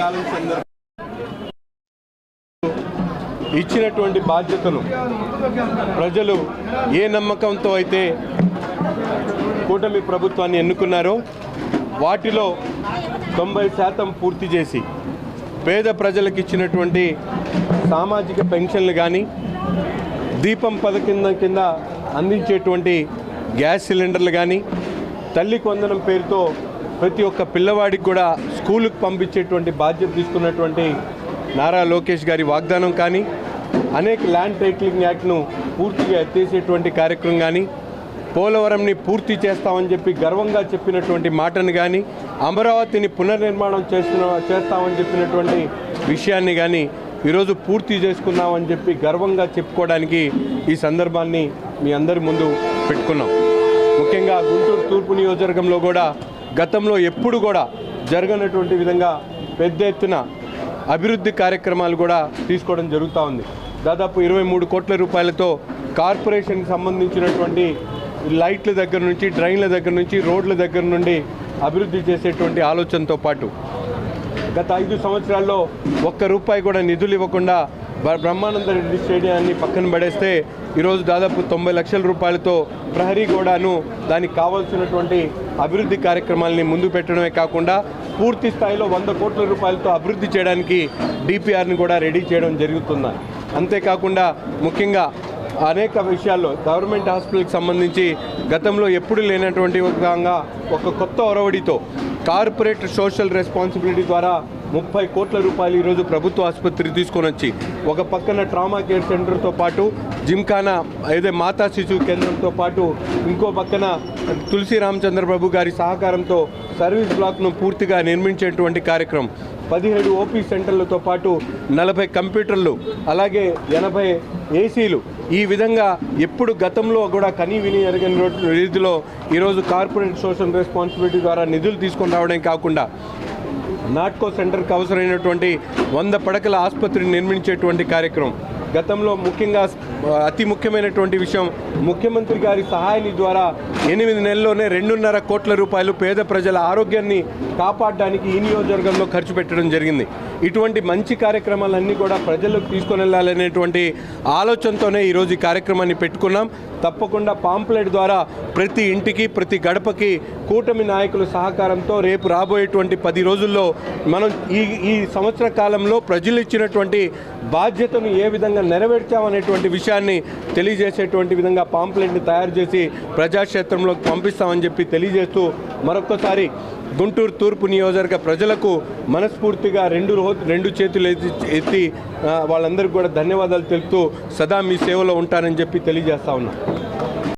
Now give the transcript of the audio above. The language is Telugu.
కాలం సందర్భంగా ఇచ్చినటువంటి బాధ్యతను ప్రజలు ఏ నమ్మకంతో అయితే కూటమి ప్రభుత్వాన్ని ఎన్నుకున్నారో వాటిలో 90% పూర్తి చేసి పేద ప్రజలకు ఇచ్చినటువంటి సామాజిక పెన్షన్లు కానీ దీపం పథకం కింద అందించేటువంటి గ్యాస్ సిలిండర్లు కానీ తల్లికి వందనం పేరుతో ప్రతి ఒక్క పిల్లవాడికి కూడా స్కూలుకు పంపించేటువంటి బాధ్యత తీసుకున్నటువంటి నారా లోకేష్ గారి వాగ్దానం కానీ అనేక ల్యాండ్ టైటిలింగ్ యాక్ట్ను పూర్తిగా ఎత్తేసేటువంటి కార్యక్రమం కానీ పోలవరంని పూర్తి చేస్తామని చెప్పి గర్వంగా చెప్పినటువంటి మాటను కానీ అమరావతిని పునర్నిర్మాణం చేస్తామని చెప్పినటువంటి విషయాన్ని కానీ ఈరోజు పూర్తి చేసుకున్నామని చెప్పి గర్వంగా చెప్పుకోవడానికి ఈ సందర్భాన్ని మీ అందరి ముందు పెట్టుకున్నాం. ముఖ్యంగా గుంటూరు తూర్పు నియోజకవర్గంలో కూడా గతంలో ఎప్పుడు కూడా జరగనటువంటి విధంగా పెద్ద ఎత్తున అభివృద్ధి కార్యక్రమాలు కూడా తీసుకోవడం జరుగుతూ ఉంది. దాదాపు 23 కోట్ల రూపాయలతో కార్పొరేషన్కి సంబంధించినటువంటి లైట్ల దగ్గర నుంచి డ్రైన్ల దగ్గర నుంచి రోడ్ల దగ్గర నుండి అభివృద్ధి చేసేటువంటి ఆలోచనతో పాటు గత 5 సంవత్సరాల్లో ఒక్క రూపాయి కూడా నిధులు ఇవ్వకుండా బ్రహ్మానంద రెడ్డి స్టేడియాన్ని పక్కన పడేస్తే ఈరోజు దాదాపు 90 లక్షల రూపాయలతో ప్రహరీ గోడను దానికి కావాల్సినటువంటి అభివృద్ధి కార్యక్రమాలని ముందు పెట్టడమే కాకుండా పూర్తి స్థాయిలో 100 కోట్ల రూపాయలతో అభివృద్ధి చేయడానికి డిపిఆర్ని కూడా రెడీ చేయడం జరుగుతుంది. అంతేకాకుండా ముఖ్యంగా అనేక విషయాల్లో గవర్నమెంట్ హాస్పిటల్కి సంబంధించి గతంలో ఎప్పుడు లేనటువంటి విధంగా ఒక కొత్త ఒరవడితో కార్పొరేట్ సోషల్ రెస్పాన్సిబిలిటీ ద్వారా 30 కోట్ల రూపాయలు ఈరోజు ప్రభుత్వ ఆసుపత్రి తీసుకొని వచ్చి ఒక పక్కన ట్రామా కేర్ సెంటర్తో పాటు జిమ్ఖానా ఏదే మాతా శిశువు కేంద్రంతో పాటు ఇంకో పక్కన తులసి రామచంద్రబాబు గారి సహకారంతో సర్వీస్ బ్లాక్ను పూర్తిగా నిర్మించేటువంటి కార్యక్రమం 17 ఓపీ సెంటర్లతో పాటు 40 కంప్యూటర్లు అలాగే 80 ఏసీలు ఈ విధంగా ఎప్పుడు గతంలో కూడా కనీ విని ఎరగని రీతిలో ఈరోజు కార్పొరేట్ సోషల్ రెస్పాన్సిబిలిటీ ద్వారా నిధులు తీసుకొని రావడం కాకుండా నాట్కో సెంటర్కి అవసరమైనటువంటి 100 పడకల ఆసుపత్రిని నిర్మించేటువంటి కార్యక్రమం గతంలో ముఖ్యంగా అతి ముఖ్యమైనటువంటి విషయం ముఖ్యమంత్రి గారి సహాయాన్ని ద్వారా 8 నెలల్లోనే 2.5 కోట్ల రూపాయలు పేద ప్రజల ఆరోగ్యాన్ని కాపాడడానికి ఈ నియోజకవర్గంలో ఖర్చు పెట్టడం జరిగింది. ఇటువంటి మంచి కార్యక్రమాలన్నీ కూడా ప్రజలకు తీసుకొని వెళ్ళాలనేటువంటి ఆలోచనతోనే ఈరోజు ఈ కార్యక్రమాన్ని పెట్టుకున్నాం. తప్పకుండా పాంప్లెట్ ద్వారా ప్రతి ఇంటికి ప్రతి గడపకి కూటమి నాయకుల సహకారంతో రేపు రాబోయేటువంటి 10 రోజుల్లో మనం ఈ సంవత్సర కాలంలో ప్రజలు ఇచ్చినటువంటి బాధ్యతను ఏ విధంగా నెరవేర్చామనేటువంటి విషయాన్ని తెలియజేసేటువంటి విధంగా పాంప్లెట్ని తయారు చేసి ప్రజాక్షేత్రంలోకి పంపిస్తామని చెప్పి తెలియజేస్తూ మరొక్కసారి గుంటూరు తూర్పు నియోజకవర్గ ప్రజలకు మనస్ఫూర్తిగా రెండు చేతులు ఎత్తి వాళ్ళందరికీ కూడా ధన్యవాదాలు తెలుపుతూ సదా మీ సేవలో ఉంటానని చెప్పి తెలియజేస్తా ఉన్నా.